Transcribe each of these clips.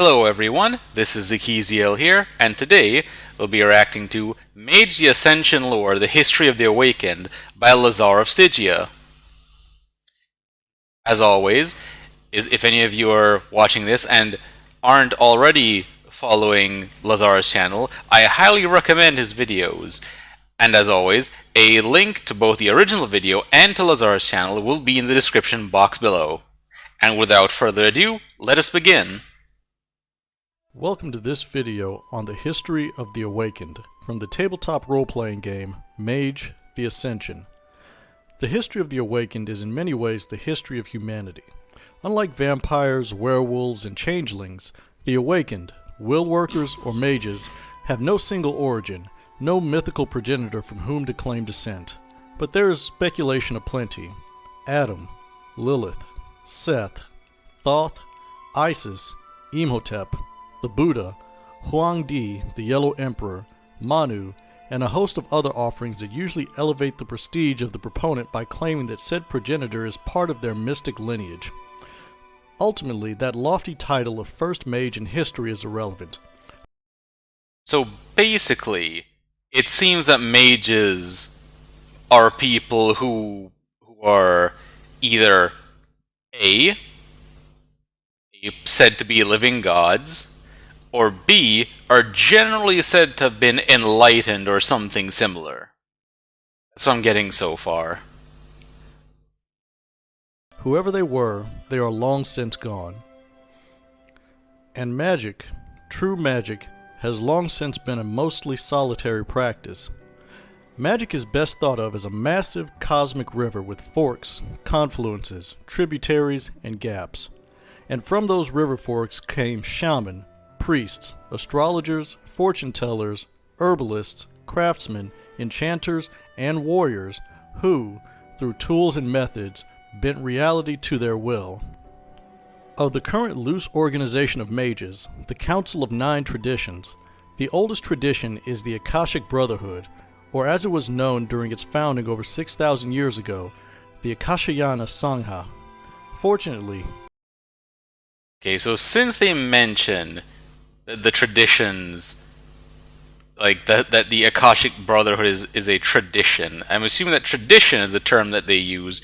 Hello everyone, this is Ezekiel here, and today we'll be reacting to Mage the Ascension lore, The History of the Awakened by Lazar of Stygia. As always, if any of you are watching this and aren't already following Lazar's channel, I highly recommend his videos. And as always, a link to both the original video and to Lazar's channel will be in the description box below. And without further ado, let us begin. Welcome to this video on the history of the Awakened from the tabletop role-playing game Mage the Ascension. The history of the Awakened is in many ways the history of humanity. Unlike vampires, werewolves, and changelings, the Awakened, will workers or mages, have no single origin, no mythical progenitor from whom to claim descent. But there is speculation aplenty. Adam, Lilith, Seth, Thoth, Isis, Imhotep, the Buddha, Huangdi, the Yellow Emperor, Manu, and a host of other offerings that usually elevate the prestige of the proponent by claiming that said progenitor is part of their mystic lineage. Ultimately, that lofty title of first mage in history is irrelevant. So basically, it seems that mages are people who are either A, said to be living gods, or B, are generally said to have been enlightened or something similar. That's what I'm getting so far. Whoever they were, they are long since gone. And magic, true magic, has long since been a mostly solitary practice. Magic is best thought of as a massive cosmic river with forks, confluences, tributaries, and gaps. And from those river forks came shaman, priests, astrologers, fortune tellers, herbalists, craftsmen, enchanters, and warriors who, through tools and methods, bent reality to their will. Of the current loose organization of mages, the Council of Nine Traditions, the oldest tradition is the Akashic Brotherhood, or as it was known during its founding over 6,000 years ago, the Akashayana Sangha. Fortunately, Okay, so since they mention the traditions, like that the Akashic Brotherhood is a tradition, I'm assuming that tradition is a term that they use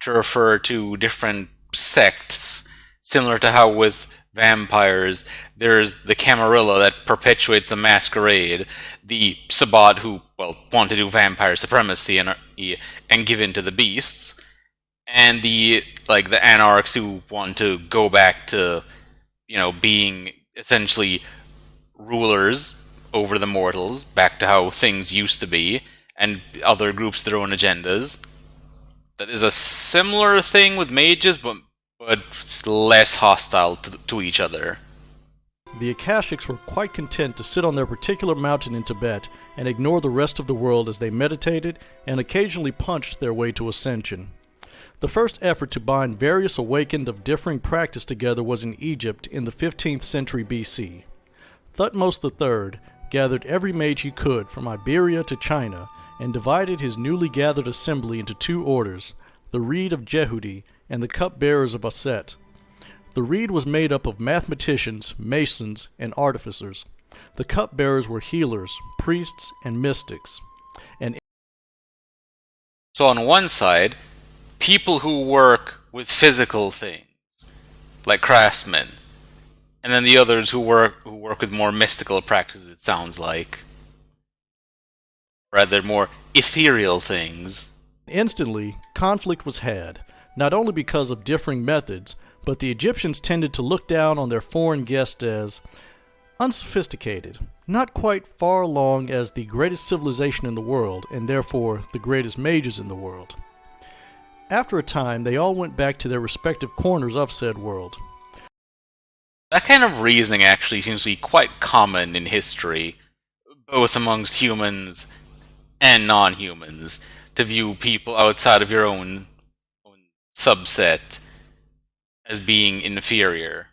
to refer to different sects, similar to how with vampires there's the Camarilla that perpetuates the masquerade, the Sabbat who, well, want to do vampire supremacy and give in to the beasts, and the anarchs who want to go back to, being essentially rulers over the mortals, back to how things used to be, and other groups their own agendas. That is a similar thing with mages, but less hostile to each other. the Akashics were quite content to sit on their particular mountain in Tibet and ignore the rest of the world as they meditated and occasionally punched their way to ascension. The first effort to bind various awakened of differing practice together was in Egypt in the 15th century BC. Thutmose III gathered every mage he could from Iberia to China and divided his newly gathered assembly into two orders, the Reed of Jehudi and the Cupbearers of Aset. The Reed was made up of mathematicians, masons, and artificers. The Cupbearers were healers, priests, and mystics. So on one side, people who work with physical things, like craftsmen, and then the others who work with more mystical practices, it sounds like. Rather, more ethereal things. Instantly, conflict was had, not only because of differing methods, but the Egyptians tended to look down on their foreign guests as unsophisticated, not quite far along as the greatest civilization in the world, and therefore the greatest mages in the world. After a time, they all went back to their respective corners of said world. That kind of reasoning actually seems to be quite common in history, both amongst humans and non-humans, to view people outside of your own subset as being inferior.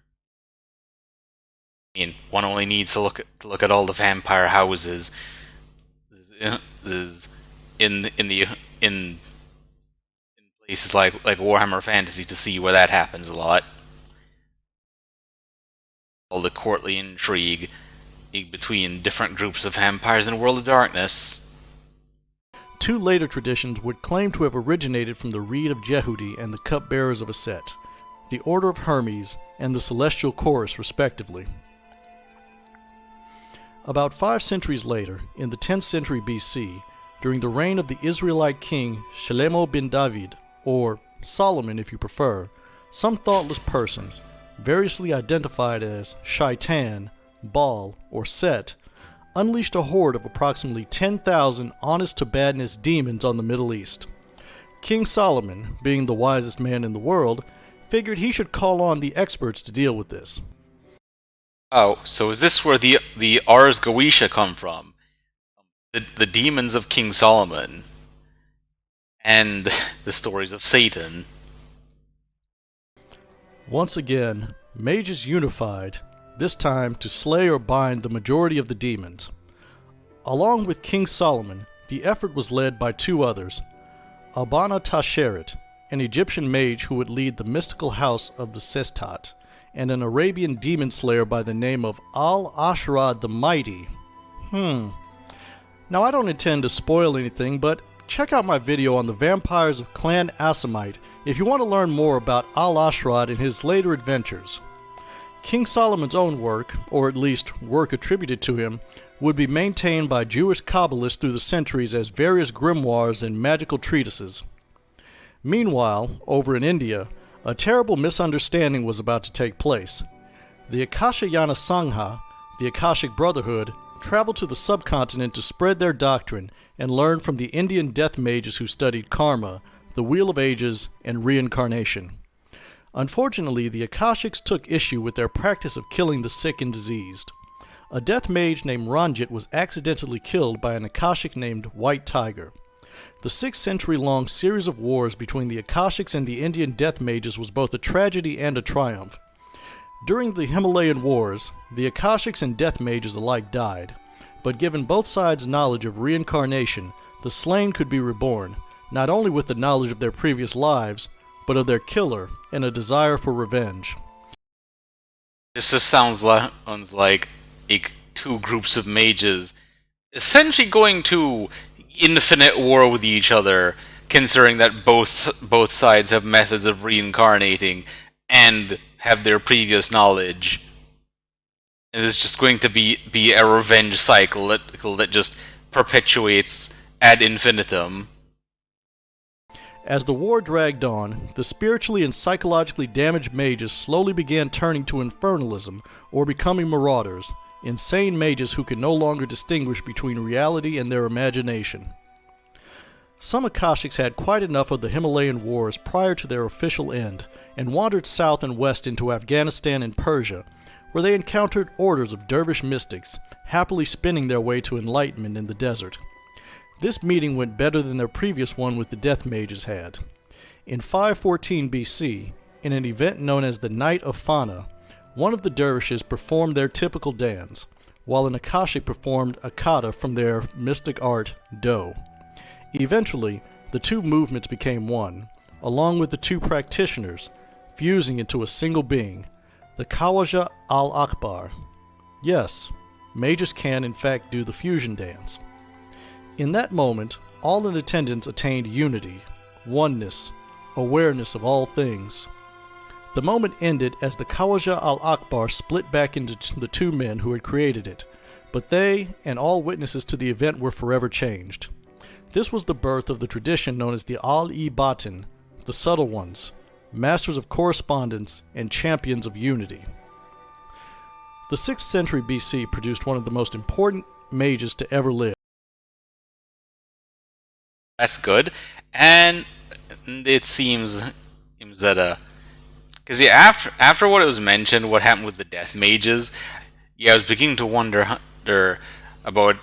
I mean, one only needs to look at all the vampire houses in places like Warhammer Fantasy to see where that happens a lot. all the courtly intrigue between different groups of vampires in a world of darkness. Two later traditions would claim to have originated from the Reed of Jehudi and the Cupbearers of Aset, the Order of Hermes, and the Celestial Chorus, respectively. About 5 centuries later, in the 10th century BC, during the reign of the Israelite king Shlomo bin David, or Solomon if you prefer, some thoughtless person, variously identified as Shaitan, Baal, or Set, unleashed a horde of approximately 10,000 honest-to-badness demons on the Middle East. King Solomon, being the wisest man in the world, figured he should call on the experts to deal with this. Oh, so is this where the Ars Goetia come from? The demons of King Solomon and the stories of Satan. Once again, mages unified, this time to slay or bind the majority of the demons. Along with King Solomon, the effort was led by 2 others, Abana Tasheret, an Egyptian mage who would lead the mystical house of the Sestat, and an Arabian demon slayer by the name of Al-Ashrad the Mighty. Now I don't intend to spoil anything, but check out my video on the vampires of Clan Asamite if you want to learn more about Al-Ashrad and his later adventures. King Solomon's own work, or at least work attributed to him, would be maintained by Jewish Kabbalists through the centuries as various grimoires and magical treatises. Meanwhile, over in India, a terrible misunderstanding was about to take place. The Akashayana Sangha, the Akashic Brotherhood, traveled to the subcontinent to spread their doctrine and learn from the Indian death mages who studied karma, the Wheel of Ages, and reincarnation. Unfortunately, the Akashics took issue with their practice of killing the sick and diseased. A death mage named Ranjit was accidentally killed by an Akashic named White Tiger. The 6-century-long series of wars between the Akashics and the Indian death mages was both a tragedy and a triumph. During the Himalayan Wars, the Akashics and death mages alike died, but given both sides knowledge of reincarnation, the slain could be reborn, not only with the knowledge of their previous lives, but of their killer and a desire for revenge. This just sounds like 2 groups of mages essentially going to infinite war with each other, considering that both sides have methods of reincarnating and have their previous knowledge. And it's just going to be a revenge cycle that just perpetuates ad infinitum. As the war dragged on, the spiritually and psychologically damaged mages slowly began turning to infernalism or becoming marauders, insane mages who could no longer distinguish between reality and their imagination. Some Akashics had quite enough of the Himalayan wars prior to their official end and wandered south and west into Afghanistan and Persia, where they encountered orders of dervish mystics, happily spinning their way to enlightenment in the desert. This meeting went better than their previous one with the death mages had. In 514 BC, in an event known as the Night of Fana, one of the dervishes performed their typical dance, while an Akashic performed a kata from their mystic art, Do. Eventually, the 2 movements became one, along with the 2 practitioners, fusing into a single being, the Khawaja al-Akbar. Yes, mages can in fact do the fusion dance. In that moment, all in attendance attained unity, oneness, awareness of all things. The moment ended as the Khawaja al-Akbar split back into the 2 men who had created it, but they and all witnesses to the event were forever changed. This was the birth of the tradition known as the Al-i-Batin, the Subtle Ones, masters of correspondence and champions of unity. The 6th century BC produced one of the most important mages to ever live. That's good, and it seems that because after what it was mentioned, what happened with the death mages, I was beginning to wonder about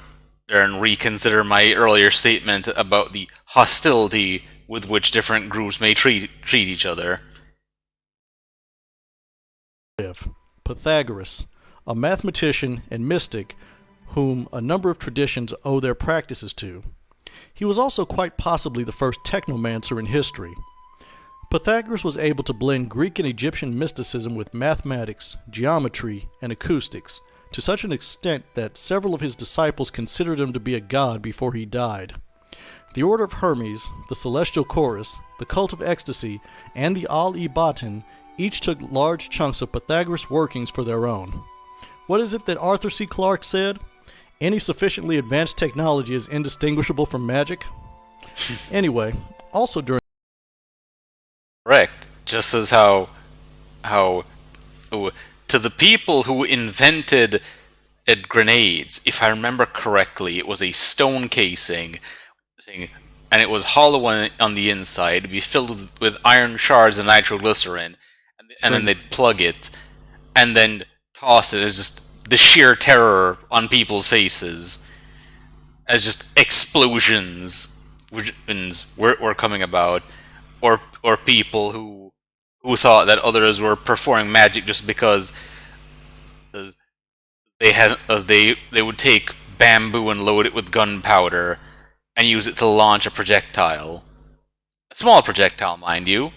and reconsider my earlier statement about the hostility with which different groups may treat each other. Pythagoras, a mathematician and mystic whom a number of traditions owe their practices to. He was also quite possibly the first technomancer in history. Pythagoras was able to blend Greek and Egyptian mysticism with mathematics, geometry, and acoustics, to such an extent that several of his disciples considered him to be a god before he died. The Order of Hermes, the Celestial Chorus, the Cult of Ecstasy, and the Al-e-Batin each took large chunks of Pythagoras' workings for their own. What is it that Arthur C. Clarke said? Any sufficiently advanced technology is indistinguishable from magic? Anyway, also during Correct. Just as how to the people who invented grenades, if I remember correctly, it was a stone casing, and it was hollow on the inside. It'd be filled with iron shards and nitroglycerin, and then they'd plug it, and then toss it as just the sheer terror on people's faces, as just explosions were coming about, or people who thought that others were performing magic just because they would take bamboo and load it with gunpowder and use it to launch a projectile. A small projectile, mind you,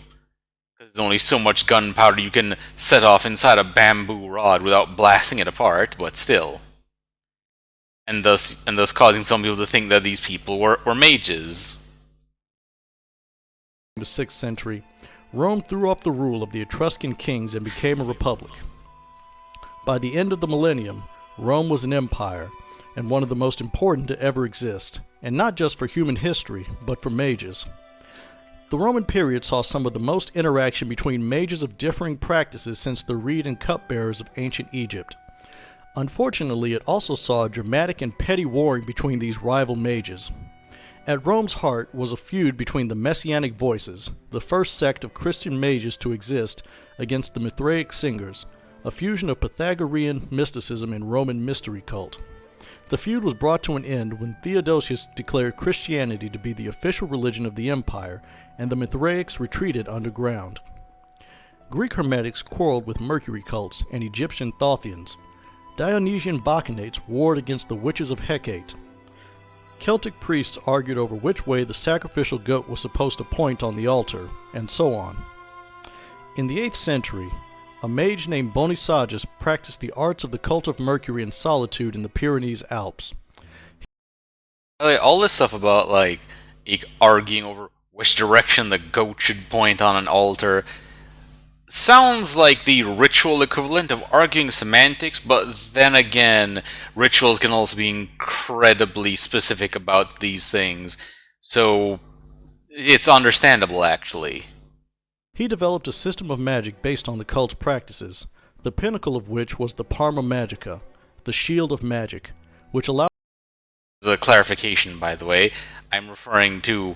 because there's only so much gunpowder you can set off inside a bamboo rod without blasting it apart, but still. And thus causing some people to think that these people were mages. the 6th century, Rome threw off the rule of the Etruscan kings and became a republic. By the end of the millennium, Rome was an empire, and one of the most important to ever exist, and not just for human history, but for mages. The Roman period saw some of the most interaction between mages of differing practices since the reed and cupbearers of ancient Egypt. Unfortunately, it also saw a dramatic and petty warring between these rival mages. At Rome's heart was a feud between the Messianic Voices, the first sect of Christian mages to exist, against the Mithraic Singers, a fusion of Pythagorean mysticism and Roman mystery cult. The feud was brought to an end when Theodosius declared Christianity to be the official religion of the empire, and the Mithraics retreated underground. Greek Hermetics quarreled with Mercury cults and Egyptian Thothians. Dionysian Bacchantes warred against the witches of Hecate. Celtic priests argued over which way the sacrificial goat was supposed to point on the altar, and so on. In the 8th century, a mage named Bonisagus practiced the arts of the cult of Mercury in solitude in the Pyrenees Alps. All this stuff about like arguing over which direction the goat should point on an altar sounds like the ritual equivalent of arguing semantics, but then again, rituals can also be incredibly specific about these things, so it's understandable, actually. He developed a system of magic based on the cult's practices, the pinnacle of which was the Parma Magica, the shield of magic, which allowed... As a clarification, by the way, I'm referring to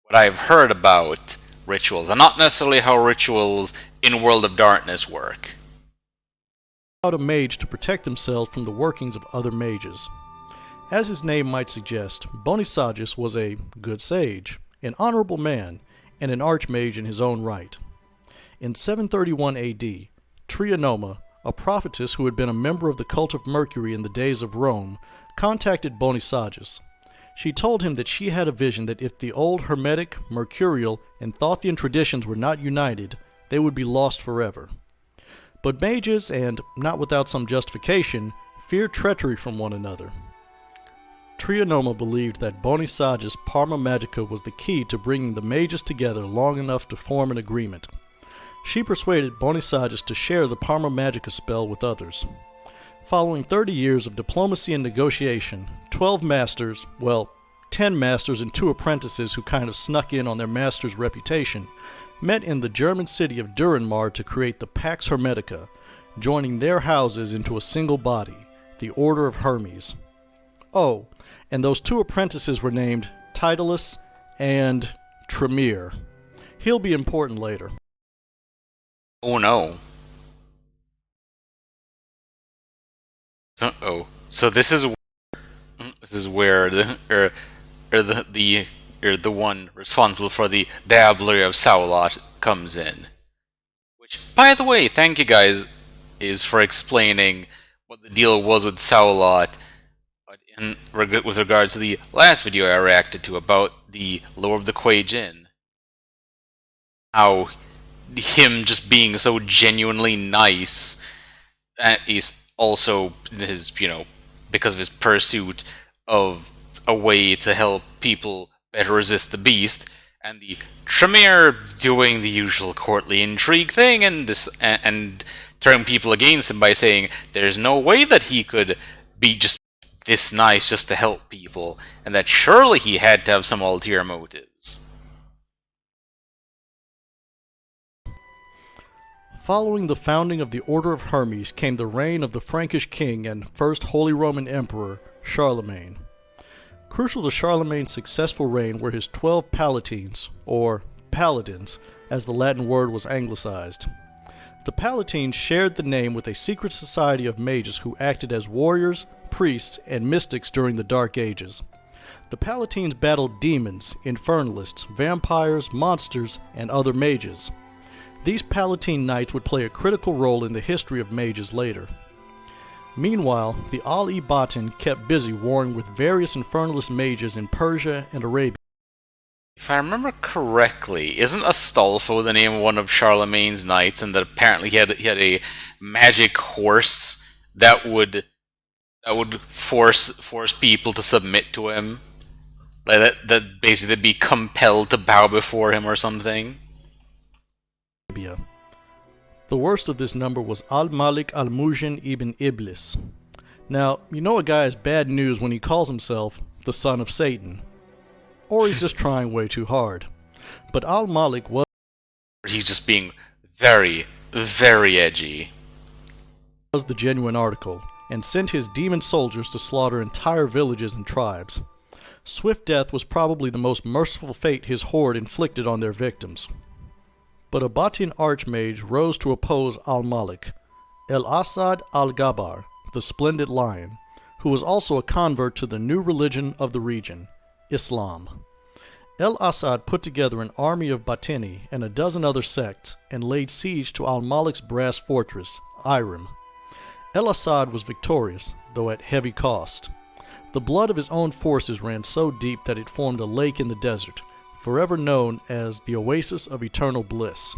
what I've heard about rituals, and not necessarily how rituals in World of Darkness work. Allowed a mage to protect themselves from the workings of other mages. As his name might suggest, Bonisagus was a good sage, an honorable man, and an archmage in his own right. In 731 AD, Trianoma, a prophetess who had been a member of the cult of Mercury in the days of Rome, contacted Bonisagus. She told him that she had a vision that if the old Hermetic, Mercurial, and Thothian traditions were not united, they would be lost forever. But mages, and not without some justification, feared treachery from one another. Trianoma believed that Bonisagus' Parma Magica was the key to bringing the mages together long enough to form an agreement. She persuaded Bonisagus to share the Parma Magica spell with others. Following 30 years of diplomacy and negotiation, 12 masters, well, 10 masters and 2 apprentices who kind of snuck in on their master's reputation, met in the German city of Dürrenmahr to create the Pax Hermetica, joining their houses into a single body, the Order of Hermes. Oh, and those 2 apprentices were named Daedalus and Tremere. He'll be important later. Oh no. So this is where the one responsible for the diablerie of Saulot comes in. Which, by the way, thank you guys for explaining what the deal was with Saulot with regards to the last video I reacted to about the Lore of the Kuei Jin. how him just being so genuinely nice is also his, because of his pursuit of a way to help people better resist the beast, and the Tremere doing the usual courtly intrigue thing and turning people against him by saying there's no way that he could be just this nice just to help people, and that surely he had to have some ulterior motives. Following the founding of the Order of Hermes came the reign of the Frankish king and first Holy Roman Emperor, Charlemagne. Crucial to Charlemagne's successful reign were his 12 palatines, or paladins, as the Latin word was anglicized. The palatines shared the name with a secret society of mages who acted as warriors, priests, and mystics during the Dark Ages. The palatines battled demons, infernalists, vampires, monsters, and other mages. These Palatine Knights would play a critical role in the history of mages later. Meanwhile, the Al-e-Batin kept busy warring with various infernalist mages in Persia and Arabia. If I remember correctly, isn't Astolfo the name of one of Charlemagne's knights, and that apparently he had a magic horse that would force people to submit to him, like that basically they'd be compelled to bow before him or something. The worst of this number was Al-Malik al-Mujin ibn Iblis. Now, you know a guy is bad news when he calls himself the son of Satan. Or he's just trying way too hard. But Al-Malik was He's just being very, very edgy. the genuine article, and sent his demon soldiers to slaughter entire villages and tribes. Swift death was probably the most merciful fate his horde inflicted on their victims. But a Batin archmage rose to oppose al-Malik, El-Asad al-Gabar, the Splendid Lion, who was also a convert to the new religion of the region, Islam. El-Asad put together an army of Batini and a dozen other sects and laid siege to al-Malik's brass fortress, Irim. El-Asad was victorious, though at heavy cost. The blood of his own forces ran so deep that it formed a lake in the desert, forever known as the Oasis of Eternal Bliss.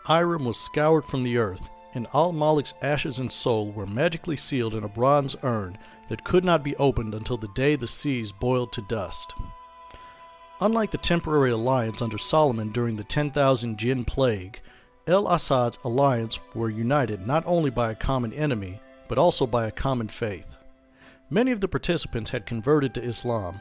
Irim was scoured from the earth, and al-Malik's ashes and soul were magically sealed in a bronze urn that could not be opened until the day the seas boiled to dust. Unlike the temporary alliance under Solomon during the 10,000 Jinn plague, El-Asad's alliance were united not only by a common enemy, but also by a common faith. Many of the participants had converted to Islam.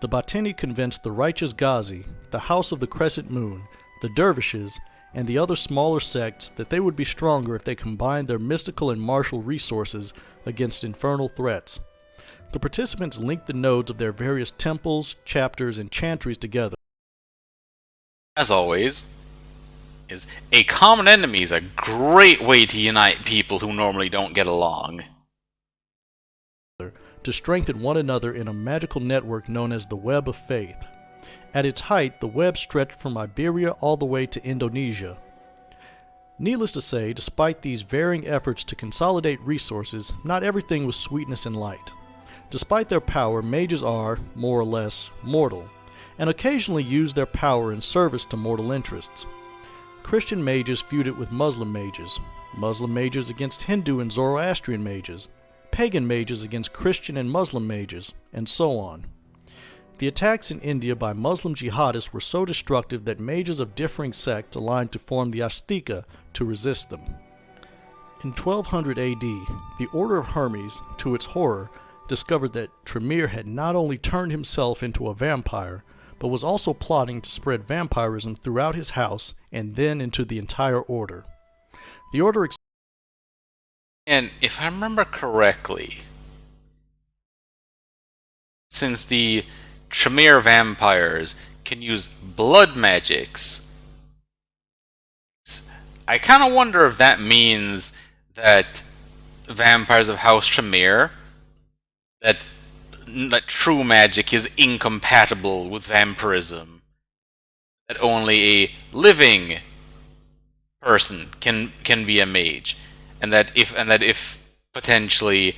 The Batini convinced the righteous Ghazi, the House of the Crescent Moon, the Dervishes, and the other smaller sects that they would be stronger if they combined their mystical and martial resources against infernal threats. The participants linked the nodes of their various temples, chapters, and chantries together. As always, is a common enemy is a great way to unite people who normally don't get along. To strengthen one another in a magical network known as the Web of Faith. At its height, the web stretched from Iberia all the way to Indonesia. Needless to say, despite these varying efforts to consolidate resources, not everything was sweetness and light. Despite their power, mages are, more or less, mortal, and occasionally use their power in service to mortal interests. Christian mages feuded with Muslim mages against Hindu and Zoroastrian mages, pagan mages against Christian and Muslim mages, and so on. The attacks in India by Muslim jihadists were so destructive that mages of differing sects aligned to form the Astika to resist them. In 1200 AD, the Order of Hermes, to its horror, discovered that Tremere had not only turned himself into a vampire, but was also plotting to spread vampirism throughout his house and then into the entire order. The order And if I remember correctly, since the Tremere vampires can use blood magics, I kind of wonder if that means that vampires of House Tremere, that true magic is incompatible with vampirism, that only a living person can be a mage, and that if potentially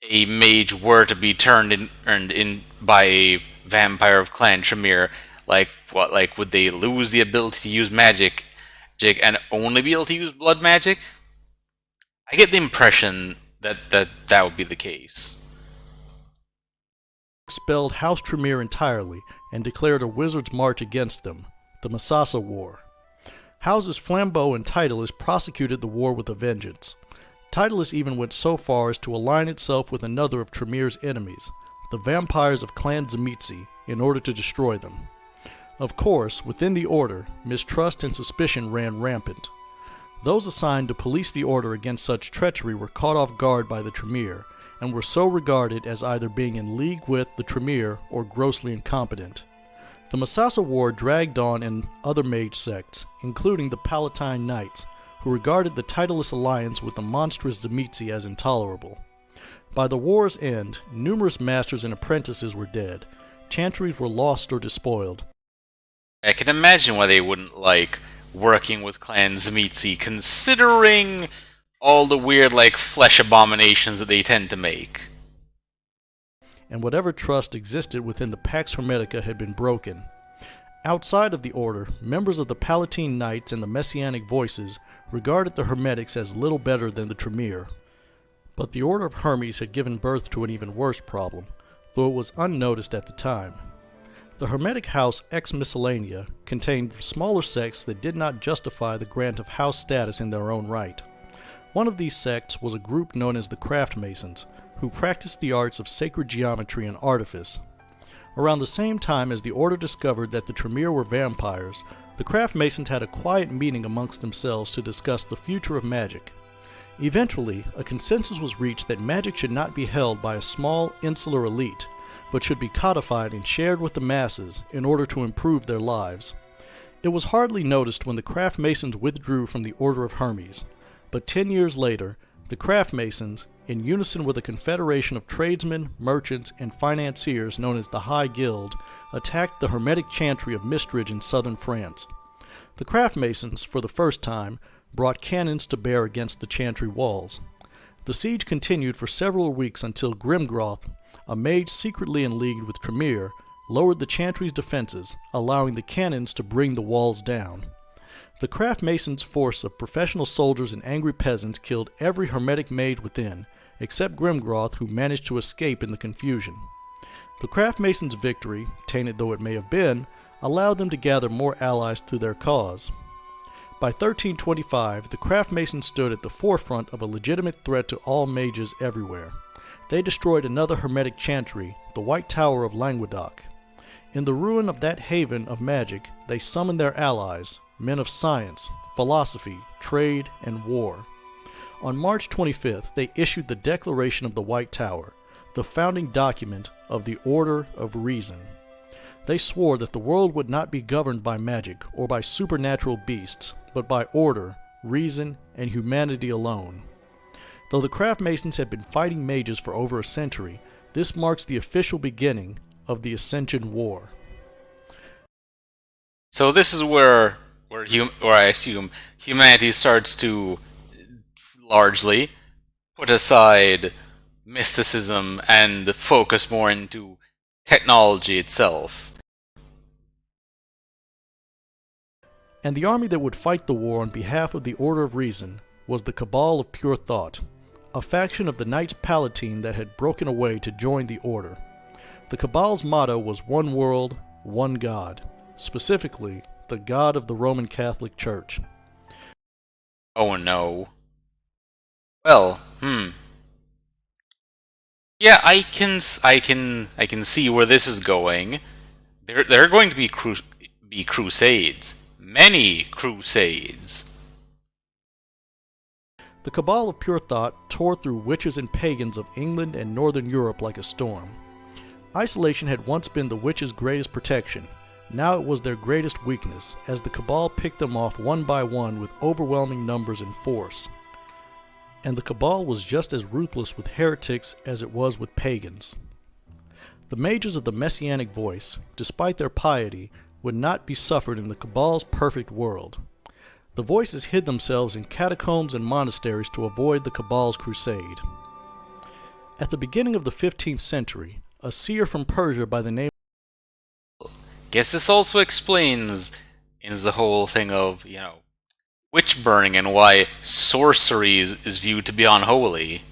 a mage were to be turned in by a vampire of Clan Tremere, Like what? Like would they lose the ability to use magic, and only be able to use blood magic? I get the impression that would be the case. Expelled House Tremere entirely and declared a wizard's march against them, the Masasa War. Houses Flambeau and Titulus prosecuted the war with a vengeance. Titulus even went so far as to align itself with another of Tremere's enemies, the vampires of Clan Tzimisce, in order to destroy them. Of course, within the Order, mistrust and suspicion ran rampant. Those assigned to police the Order against such treachery were caught off guard by the Tremere, and were so regarded as either being in league with the Tremere or grossly incompetent. The Masasa War dragged on in other mage sects, including the Palatine Knights, who regarded the Titulus alliance with the monstrous Tzimisce as intolerable. By the war's end, numerous masters and apprentices were dead, chantries were lost or despoiled. I can imagine why they wouldn't like working with Clan Tzimisce, considering all the weird, like, flesh abominations that they tend to make. And whatever trust existed within the Pax Hermetica had been broken. Outside of the Order, members of the Palatine Knights and the Messianic Voices regarded the Hermetics as little better than the Tremere. But the Order of Hermes had given birth to an even worse problem, though it was unnoticed at the time. The Hermetic house Ex Miscellanea contained smaller sects that did not justify the grant of house status in their own right. One of these sects was a group known as the Craft Masons, who practiced the arts of sacred geometry and artifice. Around the same time as the Order discovered that the Tremere were vampires, the Craft Masons had a quiet meeting amongst themselves to discuss the future of magic. Eventually, a consensus was reached that magic should not be held by a small, insular elite, but should be codified and shared with the masses in order to improve their lives. It was hardly noticed when the Craft Masons withdrew from the Order of Hermes, but 10 years later, the Craft Masons, in unison with a confederation of tradesmen, merchants, and financiers known as the High Guild, attacked the Hermetic Chantry of Mistridge in southern France. The Craft Masons, for the first time, brought cannons to bear against the chantry walls. The siege continued for several weeks until Grimgroth, a mage secretly in league with Tremere, lowered the chantry's defenses, allowing the cannons to bring the walls down. The Craft Masons' force of professional soldiers and angry peasants killed every Hermetic mage within, except Grimgroth, who managed to escape in the confusion. The Craft Masons' victory, tainted though it may have been, allowed them to gather more allies to their cause. By 1325, the Craft Masons stood at the forefront of a legitimate threat to all mages everywhere. They destroyed another Hermetic chantry, the White Tower of Languedoc. In the ruin of that haven of magic, they summoned their allies, men of science, philosophy, trade, and war. On March 25th, they issued the Declaration of the White Tower, the founding document of the Order of Reason. They swore that the world would not be governed by magic or by supernatural beasts, but by order, reason, and humanity alone. Though the Craft Masons had been fighting mages for over a century, this marks the official beginning of the Ascension War. So this is where I assume humanity starts to largely put aside mysticism and focus more into technology itself. And the army that would fight the war on behalf of the Order of Reason was the Cabal of Pure Thought, a faction of the Knights Palatine that had broken away to join the Order. The Cabal's motto was one world, one God, specifically the God of the Roman Catholic Church. Oh no. Well, yeah, I can see where this is going. There are going to be crusades, many crusades. The Cabal of Pure Thought tore through witches and pagans of England and Northern Europe like a storm. Isolation had once been the witches' greatest protection. Now it was their greatest weakness, as the Cabal picked them off one by one with overwhelming numbers and force. And the Cabal was just as ruthless with heretics as it was with pagans. The mages of the Messianic Voice, despite their piety, would not be suffered in the Cabal's perfect world. The Voices hid themselves in catacombs and monasteries to avoid the Cabal's crusade. At the beginning of the 15th century, a seer from Persia by the name Guess this also explains the whole thing of, witch burning and why sorcery is viewed to be unholy.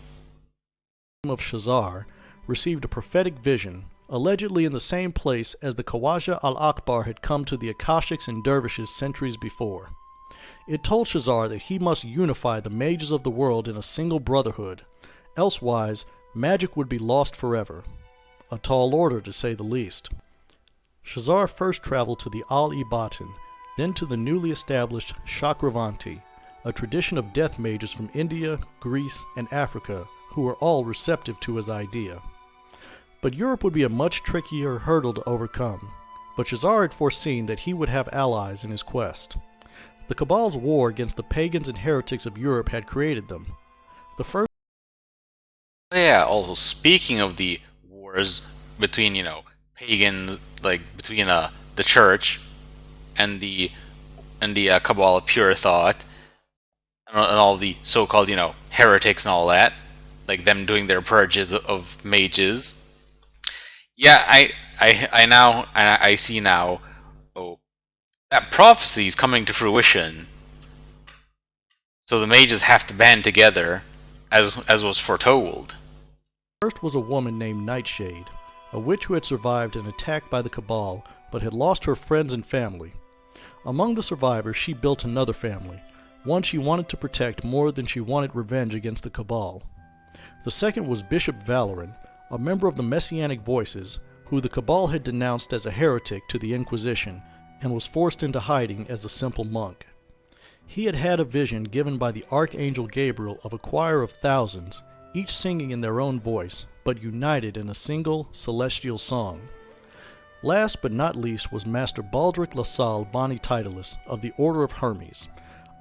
Of Shazar received a prophetic vision, allegedly in the same place as the Khawaja al-Akbar had come to the Akashics and Dervishes centuries before. It told Shazar that he must unify the mages of the world in a single brotherhood, elsewise magic would be lost forever. A tall order, to say the least. Shazar first traveled to the Al-i-Batin, then to the newly established Chakravanti, a tradition of death mages from India, Greece, and Africa who were all receptive to his idea. But Europe would be a much trickier hurdle to overcome, but Shazar had foreseen that he would have allies in his quest. The Cabal's war against the pagans and heretics of Europe had created them. The first Yeah, also speaking of the wars between, pagans, like between the church and the Cabal of pure thought, and all the so-called, heretics and all that, like them doing their purges of mages. Yeah, I see now. Oh, that prophecy is coming to fruition. So the mages have to band together, as was foretold. First was a woman named Nightshade, a witch who had survived an attack by the Cabal but had lost her friends and family. Among the survivors, she built another family, one she wanted to protect more than she wanted revenge against the Cabal. The second was Bishop Valoran, a member of the Messianic Voices, who the Cabal had denounced as a heretic to the Inquisition and was forced into hiding as a simple monk. He had had a vision given by the Archangel Gabriel of a choir of thousands, each singing in their own voice, but united in a single celestial song. Last but not least was Master Baldric LaSalle Boni Titulus of the Order of Hermes,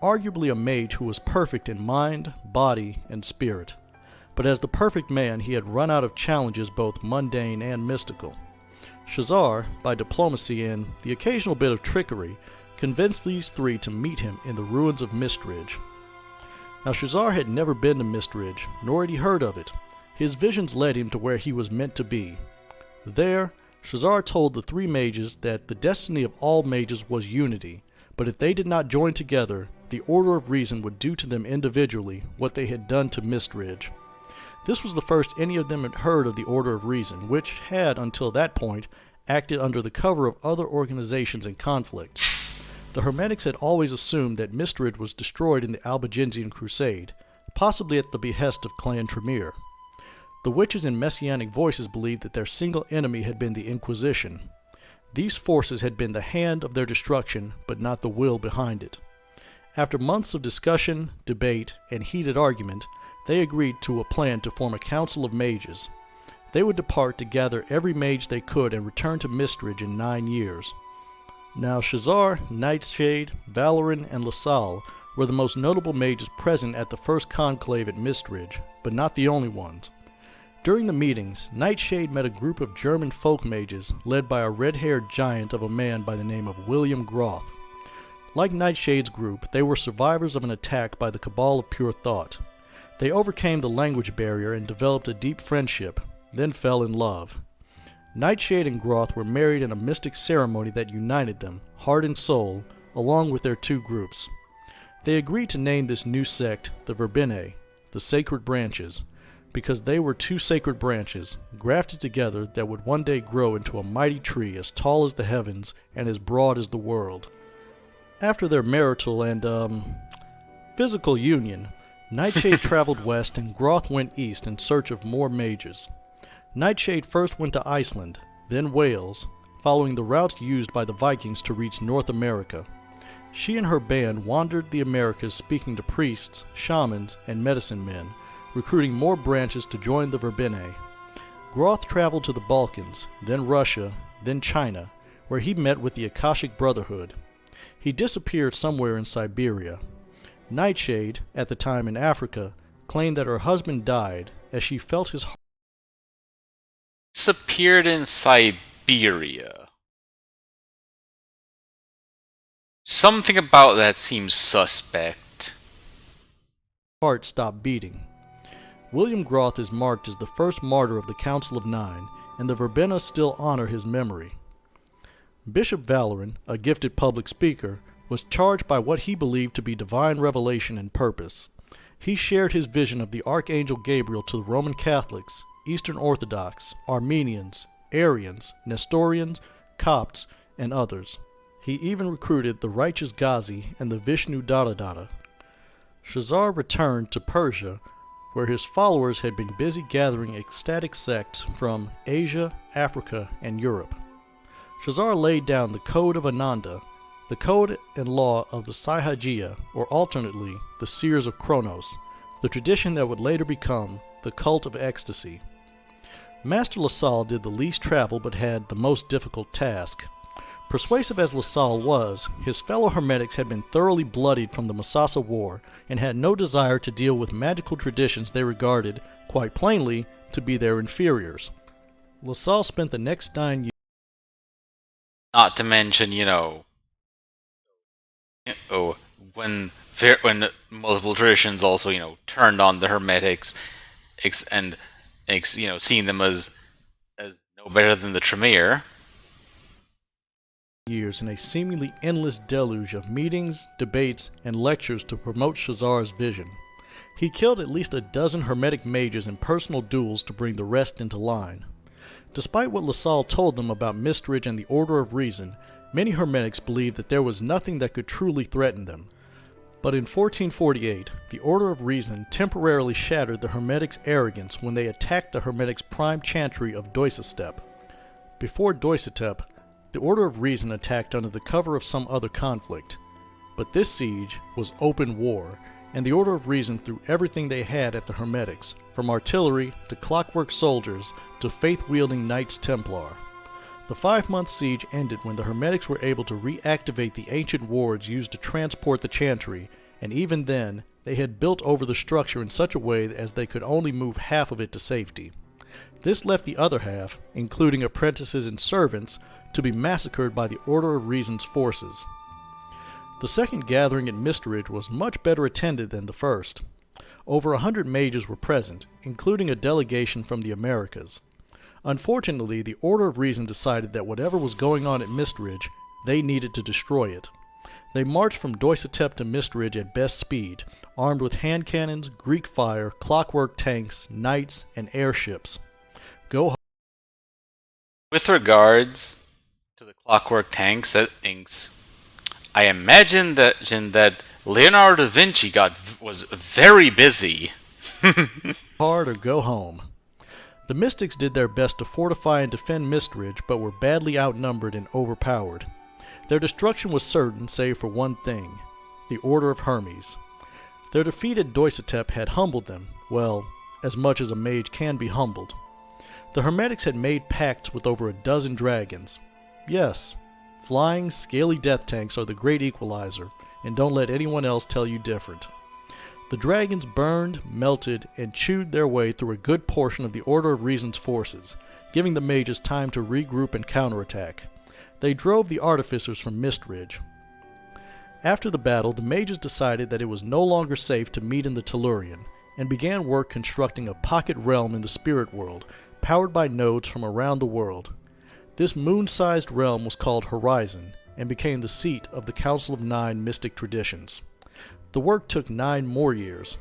arguably a mage who was perfect in mind, body, and spirit. But as the perfect man, he had run out of challenges both mundane and mystical. Shazar, by diplomacy and the occasional bit of trickery, convinced these three to meet him in the ruins of Mistridge. Now Shazar had never been to Mistridge, nor had he heard of it. His visions led him to where he was meant to be. There, Shazar told the three mages that the destiny of all mages was unity, but if they did not join together, the Order of Reason would do to them individually what they had done to Mistridge. This was the first any of them had heard of the Order of Reason, which had, until that point, acted under the cover of other organizations in conflict. The Hermetics had always assumed that Mistrid was destroyed in the Albigensian Crusade, possibly at the behest of Clan Tremere. The witches and Messianic Voices believed that their single enemy had been the Inquisition. These forces had been the hand of their destruction, but not the will behind it. After months of discussion, debate, and heated argument, they agreed to a plan to form a council of mages. They would depart to gather every mage they could and return to Mistridge in 9 years. Now Shazar, Nightshade, Valoran, and LaSalle were the most notable mages present at the first conclave at Mistridge, but not the only ones. During the meetings, Nightshade met a group of German folk mages led by a red-haired giant of a man by the name of William Groth. Like Nightshade's group, they were survivors of an attack by the Cabal of Pure Thought. They overcame the language barrier and developed a deep friendship, then fell in love. Nightshade and Groth were married in a mystic ceremony that united them, heart and soul, along with their two groups. They agreed to name this new sect the Verbinae, the Sacred Branches, because they were two sacred branches, grafted together, that would one day grow into a mighty tree as tall as the heavens and as broad as the world. After their marital and, physical union, Nightshade traveled west and Groth went east in search of more mages. Nightshade first went to Iceland, then Wales, following the routes used by the Vikings to reach North America. She and her band wandered the Americas speaking to priests, shamans, and medicine men, recruiting more branches to join the Verbinae. Groth traveled to the Balkans, then Russia, then China, where he met with the Akashic Brotherhood. He disappeared somewhere in Siberia. Nightshade, at the time in Africa, claimed that her husband died as she felt his heart Disappeared in Siberia. Something about that seems suspect. stop beating. William Groth is marked as the first martyr of the Council of Nine, and the Verbena still honor his memory. Bishop Valoran, a gifted public speaker, was charged by what he believed to be divine revelation and purpose. He shared his vision of the Archangel Gabriel to the Roman Catholics, Eastern Orthodox, Armenians, Arians, Nestorians, Copts, and others. He even recruited the righteous Ghazi and the Vishnu Datta. Shazar returned to Persia, where his followers had been busy gathering ecstatic sects from Asia, Africa, and Europe. Shazar laid down the Code of Ananda, the code and law of the Sahajiya, or alternately, the Seers of Kronos, the tradition that would later become the Cult of Ecstasy. Master LaSalle did the least travel but had the most difficult task. Persuasive as LaSalle was, his fellow Hermetics had been thoroughly bloodied from the Masasa War and had no desire to deal with magical traditions they regarded, quite plainly, to be their inferiors. LaSalle spent the next 9 years. Not to mention, when multiple traditions also, turned on the Hermetics, and seeing them as no better than the Tremere. Years in a seemingly endless deluge of meetings, debates, and lectures to promote Shazar's vision. He killed at least a dozen Hermetic mages in personal duels to bring the rest into line. Despite what LaSalle told them about Mistridge and the Order of Reason, many Hermetics believed that there was nothing that could truly threaten them. But in 1448, the Order of Reason temporarily shattered the Hermetics' arrogance when they attacked the Hermetics' prime chantry of Doisatep. Before Doisatep, the Order of Reason attacked under the cover of some other conflict. But this siege was open war, and the Order of Reason threw everything they had at the Hermetics, from artillery to clockwork soldiers to faith-wielding Knights Templar. The 5-month siege ended when the Hermetics were able to reactivate the ancient wards used to transport the chantry, and even then, they had built over the structure in such a way as they could only move half of it to safety. This left the other half, including apprentices and servants, to be massacred by the Order of Reason's forces. The second gathering at Mistridge was much better attended than the first. Over 100 mages were present, including a delegation from the Americas. Unfortunately, the Order of Reason decided that whatever was going on at Mistridge, they needed to destroy it. They marched from Doisatep to Mistridge at best speed, armed with hand cannons, Greek fire, clockwork tanks, knights, and airships. Go. With regards to the clockwork tanks, I imagine that Leonardo da Vinci was very busy. Hard or go home. The Mystics did their best to fortify and defend Mistridge, but were badly outnumbered and overpowered. Their destruction was certain, save for one thing: the Order of Hermes. Their defeat at Doisatep had humbled them, well, as much as a mage can be humbled. The Hermetics had made pacts with over a dozen dragons. Yes, flying, scaly death tanks are the great equalizer, and don't let anyone else tell you different. The dragons burned, melted, and chewed their way through a good portion of the Order of Reason's forces, giving the mages time to regroup and counterattack. They drove the artificers from Mistridge. After the battle, the mages decided that it was no longer safe to meet in the Tellurian, and began work constructing a pocket realm in the spirit world, powered by nodes from around the world. This moon-sized realm was called Horizon, and became the seat of the Council of Nine mystic traditions. The work took 9 more years.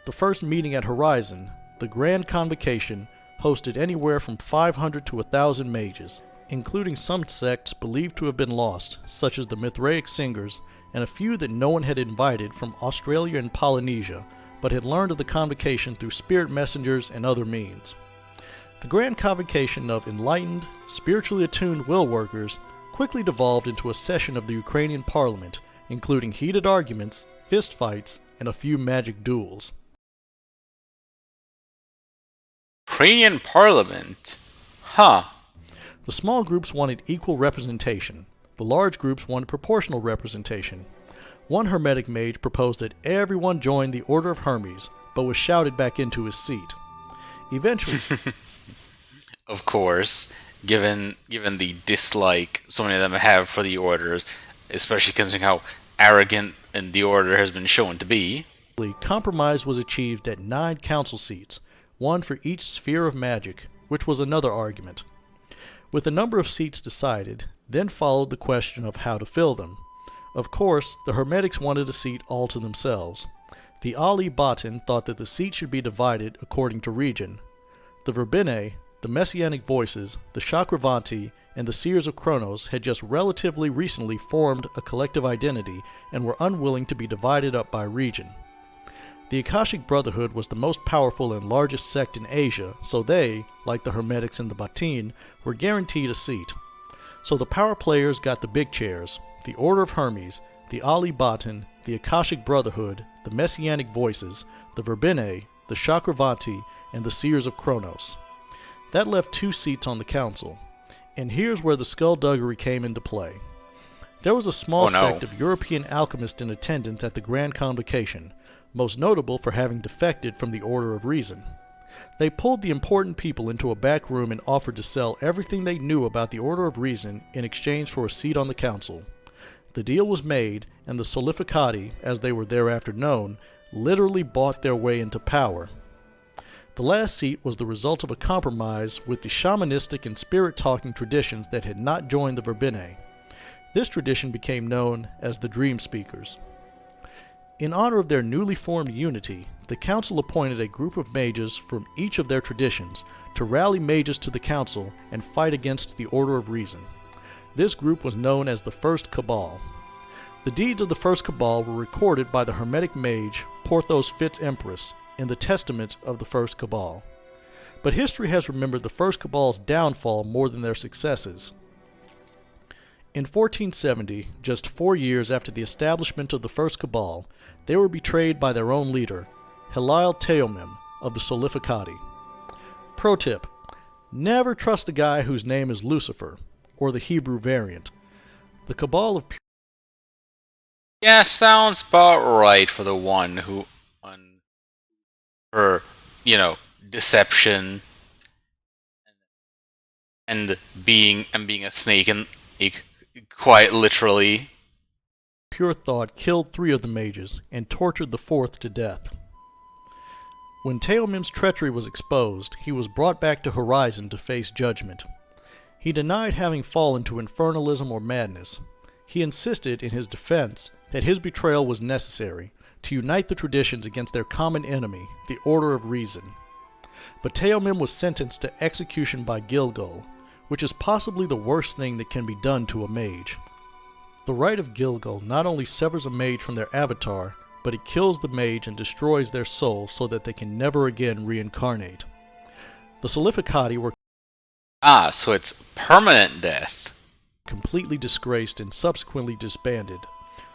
The first meeting at Horizon, the Grand Convocation, hosted anywhere from 500 to 1,000 mages, including some sects believed to have been lost, such as the Mithraic Singers, and a few that no one had invited from Australia and Polynesia, but had learned of the convocation through spirit messengers and other means. The Grand Convocation of enlightened, spiritually attuned will workers quickly devolved into a session of the Ukrainian parliament, including heated arguments, fistfights, and a few magic duels. Ukrainian parliament? Huh. The small groups wanted equal representation. The large groups wanted proportional representation. One Hermetic mage proposed that everyone join the Order of Hermes, but was shouted back into his seat. Eventually... Of course, given the dislike so many of them have for the orders, especially considering how arrogant the order has been shown to be. Compromise was achieved at 9 council seats, one for each sphere of magic, which was another argument. With a number of seats decided, then followed the question of how to fill them. Of course, the Hermetics wanted a seat all to themselves. The Ali Batin thought that the seat should be divided according to region. The Verbinae, the Messianic Voices, the Chakravanti, and the Seers of Kronos had just relatively recently formed a collective identity and were unwilling to be divided up by region. The Akashic Brotherhood was the most powerful and largest sect in Asia, so they, like the Hermetics and the Batin, were guaranteed a seat. So the power players got the big chairs: the Order of Hermes, the Ali Batin, the Akashic Brotherhood, the Messianic Voices, the Verbinae, the Chakravanti, and the Seers of Kronos. That left 2 seats on the council. And here's where the skullduggery came into play. There was a small sect of European alchemists in attendance at the Grand Convocation, most notable for having defected from the Order of Reason. They pulled the important people into a back room and offered to sell everything they knew about the Order of Reason in exchange for a seat on the council. The deal was made, and the Solificati, as they were thereafter known, literally bought their way into power. The last seat was the result of a compromise with the shamanistic and spirit-talking traditions that had not joined the Verbinae. This tradition became known as the Dream Speakers. In honor of their newly formed unity, the council appointed a group of mages from each of their traditions to rally mages to the council and fight against the Order of Reason. This group was known as the First Cabal. The deeds of the First Cabal were recorded by the Hermetic mage Porthos Fitz-Empress in the Testament of the First Cabal. But history has remembered the First Cabal's downfall more than their successes. In 1470, just 4 years after the establishment of the First Cabal, they were betrayed by their own leader, Hilal Teomim of the Solificati. Pro tip: never trust a guy whose name is Lucifer, or the Hebrew variant. The Cabal of Yeah, sounds about right for the one who, for, deception and being a snake, and quite literally. Pure Thought killed 3 of the mages and tortured the 4th to death. When Teomim's treachery was exposed, he was brought back to Horizon to face judgment. He denied having fallen to infernalism or madness. He insisted in his defense that his betrayal was necessary to unite the traditions against their common enemy, the Order of Reason. But Teomim was sentenced to execution by Gilgal, which is possibly the worst thing that can be done to a mage. The rite of Gilgal not only severs a mage from their avatar, but it kills the mage and destroys their soul so that they can never again reincarnate. The Solificati were so it's permanent death. Completely disgraced and subsequently disbanded.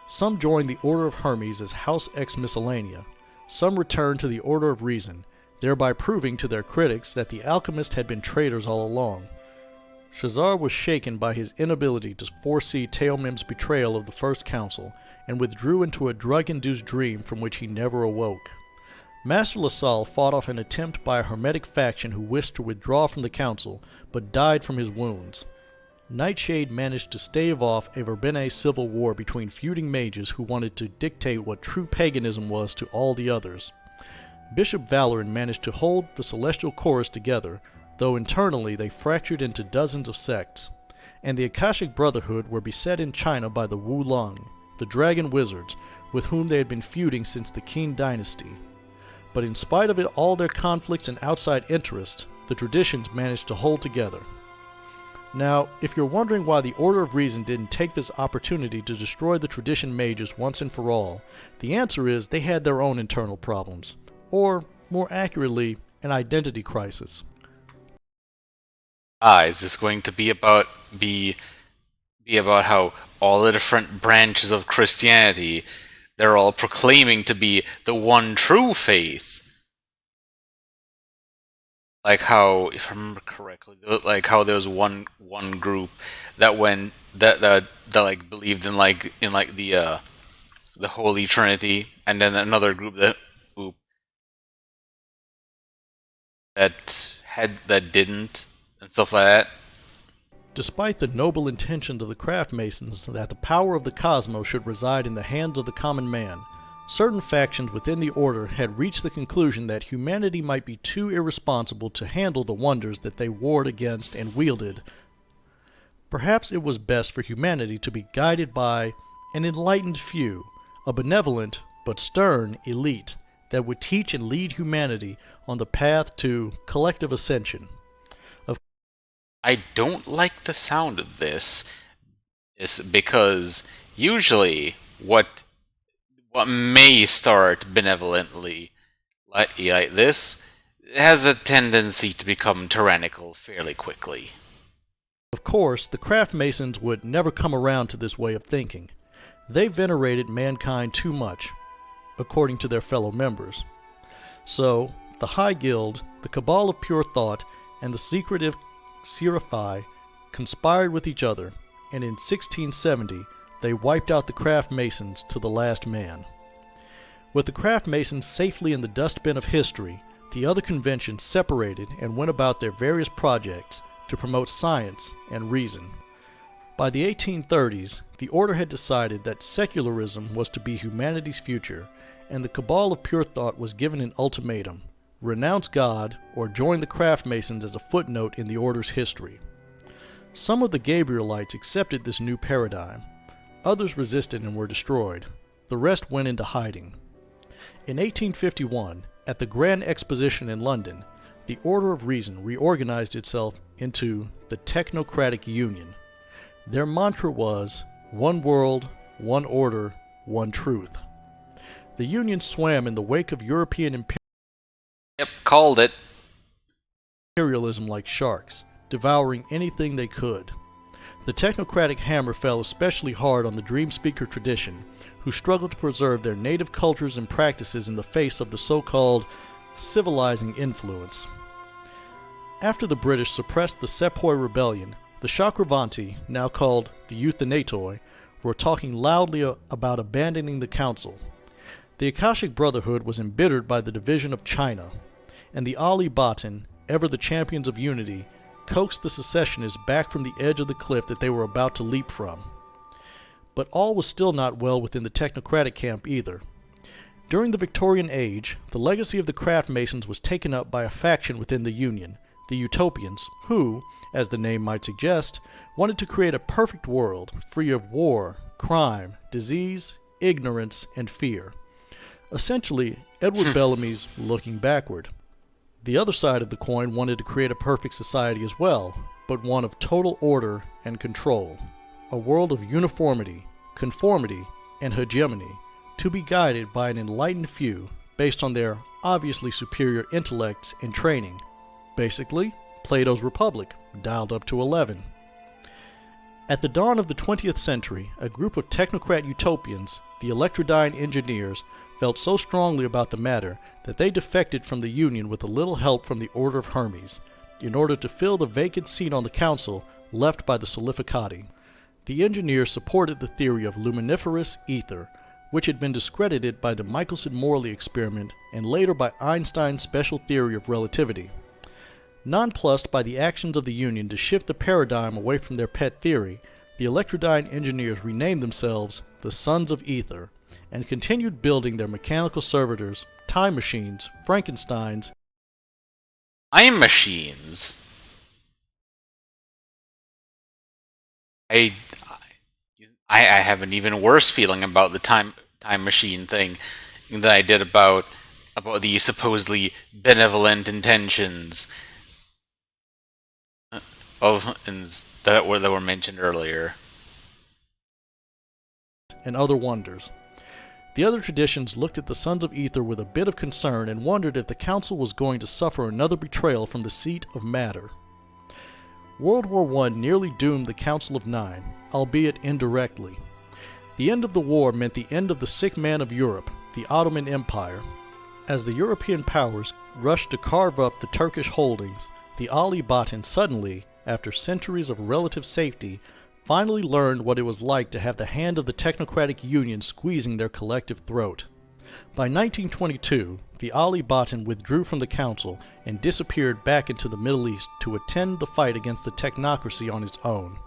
Some joined the Order of Hermes as House Ex Miscellanea. Some returned to the Order of Reason, thereby proving to their critics that the alchemists had been traitors all along. Shazar was shaken by his inability to foresee Teomim's betrayal of the First Council, and withdrew into a drug-induced dream from which he never awoke. Master LaSalle fought off an attempt by a Hermetic faction who wished to withdraw from the Council, but died from his wounds. Nightshade managed to stave off a Verbinae civil war between feuding mages who wanted to dictate what true paganism was to all the others. Bishop Valoran managed to hold the Celestial Chorus together, though internally they fractured into dozens of sects. And the Akashic Brotherhood were beset in China by the Wu Lung, the Dragon Wizards, with whom they had been feuding since the Qin Dynasty. But in spite of all their conflicts and outside interests, the traditions managed to hold together. Now, if you're wondering why the Order of Reason didn't take this opportunity to destroy the tradition mages once and for all, the answer is they had their own internal problems. Or, more accurately, an identity crisis. Is this going to be about how all the different branches of Christianity, they're all proclaiming to be the one true faith? Like how, if I remember correctly, like how there was one group that like believed in the Holy Trinity, and then another group that didn't, and stuff like that. Despite the noble intentions of the craft masons that the power of the cosmos should reside in the hands of the common man, certain factions within the order had reached the conclusion that humanity might be too irresponsible to handle the wonders that they warred against and wielded Perhaps it was best for humanity to be guided by an enlightened few, a benevolent but stern elite that would teach and lead humanity on the path to collective ascension. I don't like the sound of this, is because usually what may start benevolently like this has a tendency to become tyrannical fairly quickly. Of course, the craft masons would never come around to this way of thinking. They venerated mankind too much, according to their fellow members. So, the High Guild, the Cabal of Pure Thought, and the secretive Seraphi conspired with each other, and in 1670 they wiped out the craft masons to the last man. With the craft masons safely in the dustbin of history, the other conventions separated and went about their various projects to promote science and reason. By the 1830s, the order had decided that secularism was to be humanity's future, and the Cabal of Pure Thought was given an ultimatum: renounce God or join the craft masons as a footnote in the order's history. Some of the Gabrielites accepted this new paradigm. Others resisted and were destroyed. The rest went into hiding. In 1851, at the Grand Exposition in London, the Order of Reason reorganized itself into the Technocratic Union. Their mantra was, "One world, one order, one truth." The Union swam in the wake of European Yep, called it. imperialism like sharks, devouring anything they could. The technocratic hammer fell especially hard on the Dream Speaker tradition, who struggled to preserve their native cultures and practices in the face of the so-called civilizing influence. After the British suppressed the Sepoy Rebellion, the Chakravanti, now called the Euthanatoi, were talking loudly about abandoning the council. The Akashic Brotherhood was embittered by the division of China, and the Ali Batan, ever the champions of unity, coaxed the secessionists back from the edge of the cliff that they were about to leap from. But all was still not well within the technocratic camp either. During the Victorian Age, the legacy of the craft masons was taken up by a faction within the Union, the Utopians, who, as the name might suggest, wanted to create a perfect world, free of war, crime, disease, ignorance, and fear. Essentially, Edward Bellamy's Looking Backward. The other side of the coin wanted to create a perfect society as well, but one of total order and control. A world of uniformity, conformity, and hegemony, to be guided by an enlightened few based on their obviously superior intellects and training. Basically, Plato's Republic, dialed up to 11. At the dawn of the 20th century, a group of technocrat utopians, the Electrodyne engineers, felt so strongly about the matter that they defected from the Union with a little help from the Order of Hermes, in order to fill the vacant seat on the council left by the Solificati. The engineers supported the theory of luminiferous ether, which had been discredited by the Michelson-Morley experiment and later by Einstein's special theory of relativity. Nonplussed by the actions of the Union to shift the paradigm away from their pet theory, the Electrodyne engineers renamed themselves the Sons of Ether, and continued building their mechanical servitors, time machines, Frankensteins, Time machines. I have an even worse feeling about the time machine thing than I did about the supposedly benevolent intentions that were mentioned earlier. and other wonders. The other traditions looked at the Sons of Ether with a bit of concern and wondered if the council was going to suffer another betrayal from the seat of matter. World War I nearly doomed the Council of Nine, albeit indirectly. The end of the war meant the end of the sick man of Europe, the Ottoman Empire. As the European powers rushed to carve up the Turkish holdings, the Ali Batan suddenly, after centuries of relative safety, finally learned what it was like to have the hand of the technocratic union squeezing their collective throat. By 1922, the Ali Batan withdrew from the council and disappeared back into the Middle East to attend the fight against the technocracy on its own.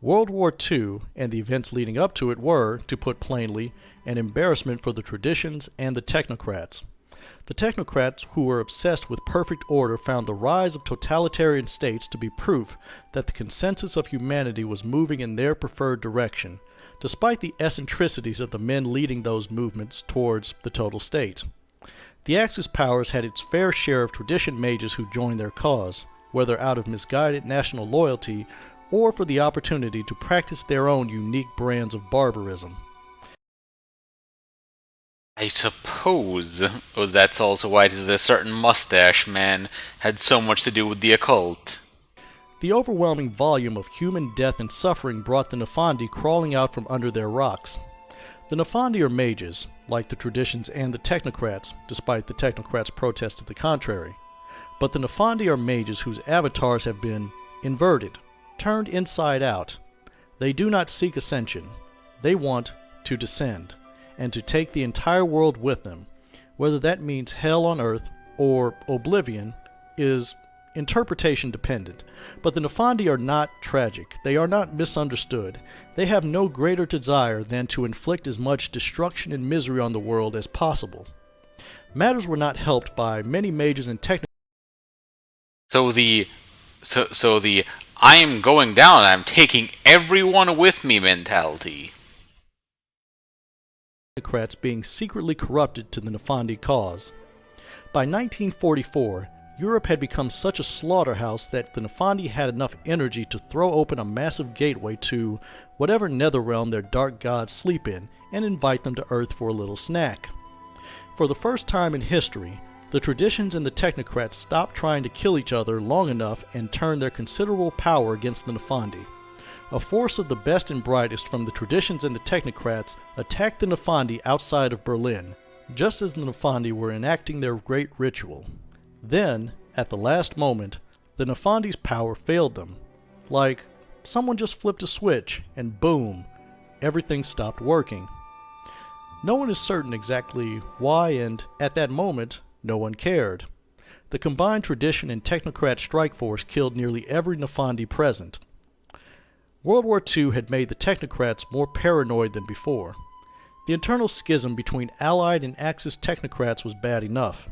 World War II and the events leading up to it were, to put plainly, an embarrassment for the traditions and the technocrats. The technocrats who were obsessed with perfect order found the rise of totalitarian states to be proof that the consensus of humanity was moving in their preferred direction, despite the eccentricities of the men leading those movements towards the total state. The Axis powers had its fair share of tradition mages who joined their cause, whether out of misguided national loyalty or for the opportunity to practice their own unique brands of barbarism. I suppose that's also why this certain mustache man had so much to do with the occult. The overwhelming volume of human death and suffering brought the Nefandi crawling out from under their rocks. The Nefandi are mages, like the traditions and the technocrats, despite the technocrats' protest to the contrary. But the Nefandi are mages whose avatars have been inverted, turned inside out. They do not seek ascension. They want to descend, and to take the entire world with them. Whether that means hell on earth or oblivion is interpretation dependent. But the Nefandi are not tragic. They are not misunderstood. They have no greater desire than to inflict as much destruction and misery on the world as possible. Matters were not helped by many mages and So the I am going down, I'm taking everyone with me mentality. technocrats being secretly corrupted to the Nefandi cause. By 1944, Europe had become such a slaughterhouse that the Nefandi had enough energy to throw open a massive gateway to whatever netherrealm their dark gods sleep in and invite them to Earth for a little snack. For the first time in history, the traditions and the technocrats stopped trying to kill each other long enough and turned their considerable power against the Nefandi. A force of the best and brightest from the traditions and the technocrats attacked the Nefandi outside of Berlin, just as the Nefandi were enacting their great ritual. Then, at the last moment, the Nefandi's power failed them. Like, someone just flipped a switch, and boom, everything stopped working. No one is certain exactly why, and at that moment, no one cared. The combined tradition and technocrat strike force killed nearly every Nefandi present. World War II had made the technocrats more paranoid than before. The internal schism between Allied and Axis technocrats was bad enough.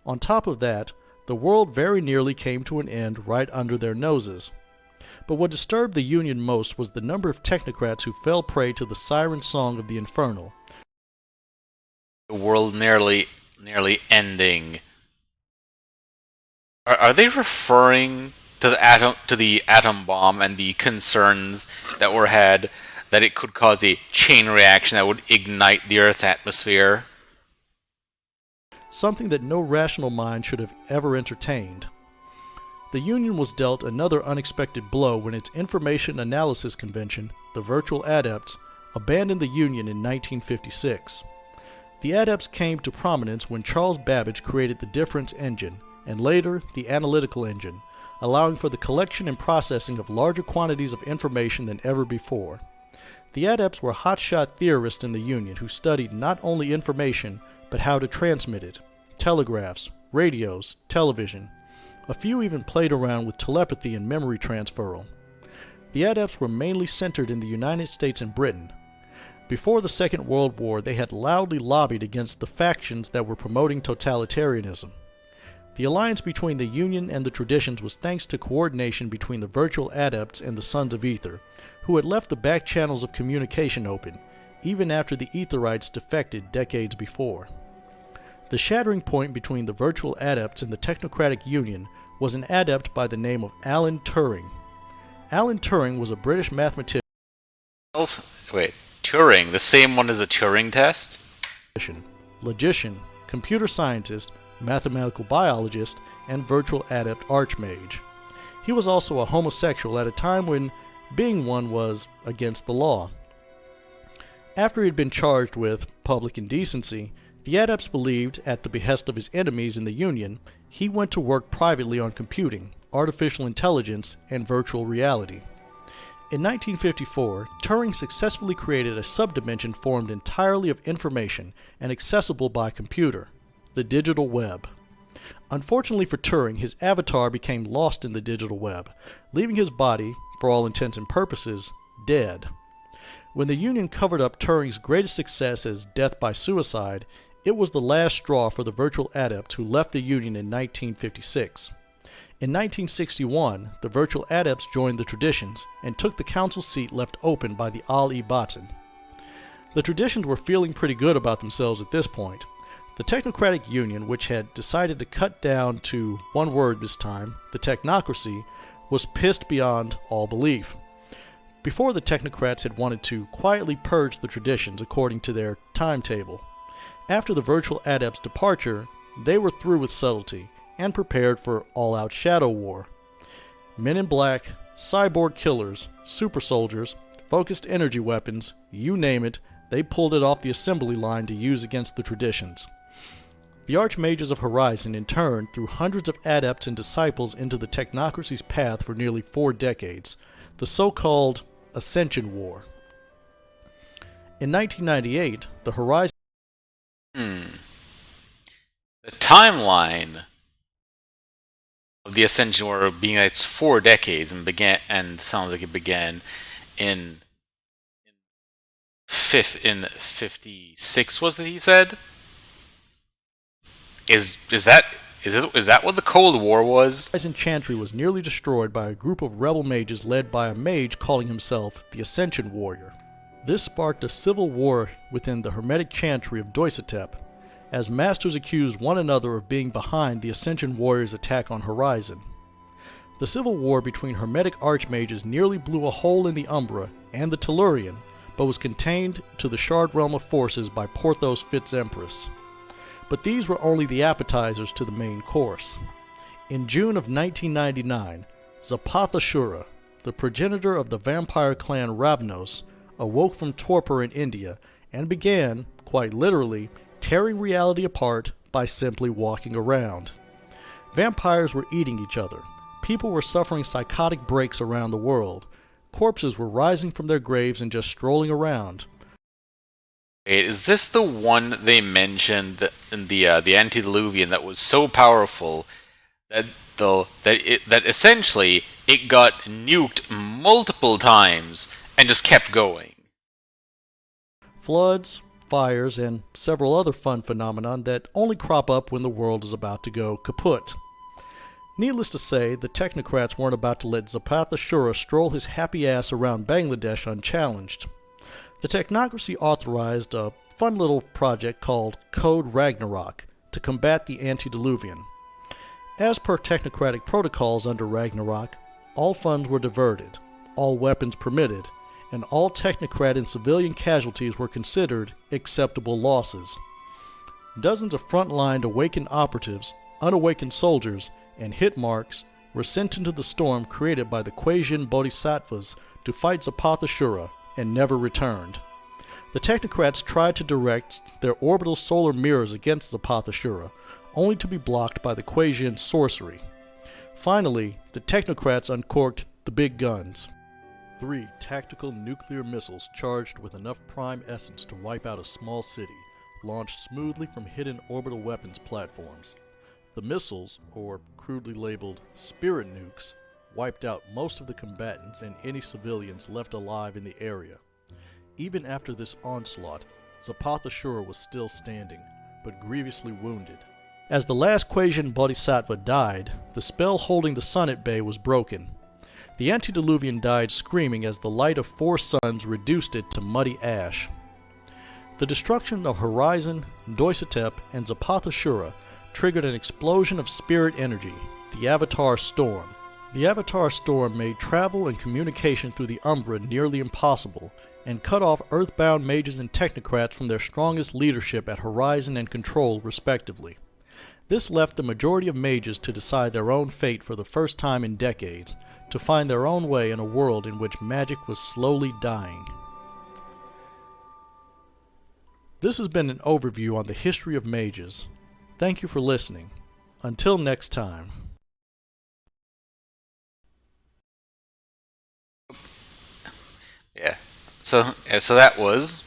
On top of that, the world very nearly came to an end right under their noses. But what disturbed the Union most was the number of technocrats who fell prey to the siren song of the Infernal. The world nearly ending. Are they referring to the atom bomb and the concerns that were had that it could cause a chain reaction that would ignite the Earth's atmosphere? Something that no rational mind should have ever entertained. The Union was dealt another unexpected blow when its Information Analysis Convention, the Virtual Adepts, abandoned the Union in 1956. The Adepts came to prominence when Charles Babbage created the Difference Engine, and later the Analytical Engine, allowing for the collection and processing of larger quantities of information than ever before. The Adepts were hotshot theorists in the Union who studied not only information, but how to transmit it. Telegraphs, radios, television. A few even played around with telepathy and memory transferal. The Adepts were mainly centered in the United States and Britain. Before the Second World War, they had loudly lobbied against the factions that were promoting totalitarianism. The alliance between the Union and the traditions was thanks to coordination between the Virtual Adepts and the Sons of Ether, who had left the back channels of communication open, even after the Etherites defected decades before. The shattering point between the Virtual Adepts and the Technocratic Union was an adept by the name of Alan Turing. Alan Turing was a British mathematician, Turing, the same one as a Turing test? logician, computer scientist, mathematical biologist, and virtual adept archmage. He was also a homosexual at a time when being one was against the law. After he had been charged with public indecency, the Adepts believed, at the behest of his enemies in the Union, he went to work privately on computing, artificial intelligence, and virtual reality. In 1954, Turing successfully created a subdimension formed entirely of information and accessible by computer, the digital web. Unfortunately for Turing, his avatar became lost in the digital web, leaving his body, for all intents and purposes, dead. When the Union covered up Turing's greatest success as death by suicide, It was the last straw for the virtual adepts who left the Union in 1956. In 1961, the virtual adepts joined the traditions and took the council seat left open by the Al-e-Batin. The traditions were feeling pretty good about themselves at this point. The Technocratic Union, which had decided to cut down to one word this time, the technocracy, was pissed beyond all belief. Before, the technocrats had wanted to quietly purge the traditions according to their timetable. After the virtual adepts' departure, they were through with subtlety and prepared for all-out shadow war. Men in black, cyborg killers, super soldiers, focused energy weapons, you name it, they pulled it off the assembly line to use against the traditions. The Archmages of Horizon in turn threw hundreds of adepts and disciples into the technocracy's path for nearly 4 decades, the so-called Ascension War. In 1998, the Horizon... The timeline of the Ascension War being that it's 4 decades and sounds like it began in 56, was it he said? Is that what the Cold War was? Horizon Chantry was nearly destroyed by a group of rebel mages led by a mage calling himself the Ascension Warrior. This sparked a civil war within the Hermetic Chantry of Doisatep, as masters accused one another of being behind the Ascension Warrior's attack on Horizon. The civil war between Hermetic Archmages nearly blew a hole in the Umbra and the Tellurian, but was contained to the Shard Realm of Forces by Porthos Fitz-Empress. But these were only the appetizers to the main course. In June of 1999, Zapathashura, the progenitor of the vampire clan Ravnos, awoke from torpor in India and began, quite literally, tearing reality apart by simply walking around. Vampires were eating each other. People were suffering psychotic breaks around the world. Corpses were rising from their graves and just strolling around. Wait, is this the one they mentioned in the antediluvian that was so powerful that essentially it got nuked multiple times and just kept going? Floods, fires, and several other fun phenomena that only crop up when the world is about to go kaput. Needless to say, the technocrats weren't about to let Zapathashura stroll his happy ass around Bangladesh unchallenged. The technocracy authorized a fun little project called Code Ragnarok to combat the antediluvian. As per technocratic protocols under Ragnarok, all funds were diverted, all weapons permitted, and all technocrat and civilian casualties were considered acceptable losses. Dozens of frontline awakened operatives, unawakened soldiers, and hit marks were sent into the storm created by the Kuei-Jin Bodhisattvas to fight Zapathashura, and never returned. The technocrats tried to direct their orbital solar mirrors against Zapathashura, only to be blocked by the Kuei-Jin sorcery. Finally, the technocrats uncorked the big guns. 3 tactical nuclear missiles charged with enough prime essence to wipe out a small city, launched smoothly from hidden orbital weapons platforms. The missiles, or crudely labeled spirit nukes, wiped out most of the combatants and any civilians left alive in the area. Even after this onslaught, Zapathashura was still standing, but grievously wounded. As the last Kuei-Jin Bodhisattva died, the spell holding the sun at bay was broken. The antediluvian died screaming as the light of 4 suns reduced it to muddy ash. The destruction of Horizon, Doisatep, and Zapathashura triggered an explosion of spirit energy, the Avatar Storm. The Avatar Storm made travel and communication through the Umbra nearly impossible, and cut off earthbound mages and technocrats from their strongest leadership at Horizon and Control, respectively. This left the majority of mages to decide their own fate for the first time in decades, to find their own way in a world in which magic was slowly dying. This has been an overview on the history of mages. Thank you for listening. Until next time. Yeah. So that was.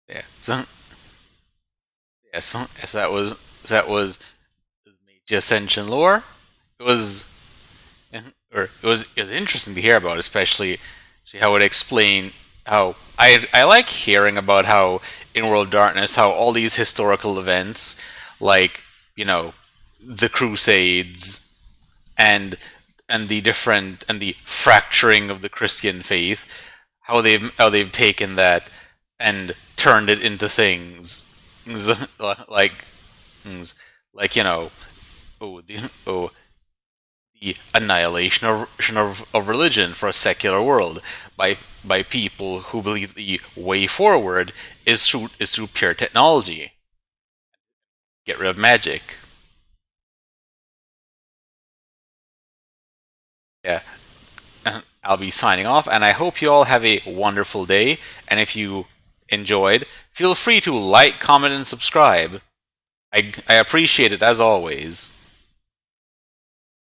Yeah. So that was Mage the Ascension lore. It was interesting to hear about, especially how it explained how I like hearing about how in World of Darkness, how all these historical events, like, you know, the Crusades and the fracturing of the Christian faith, how they've taken that and turned it into things like things like, the annihilation of religion for a secular world by people who believe the way forward is through pure technology. Get rid of magic. Yeah. I'll be signing off, and I hope you all have a wonderful day. And if you enjoyed, feel free to like, comment, and subscribe. I appreciate it as always.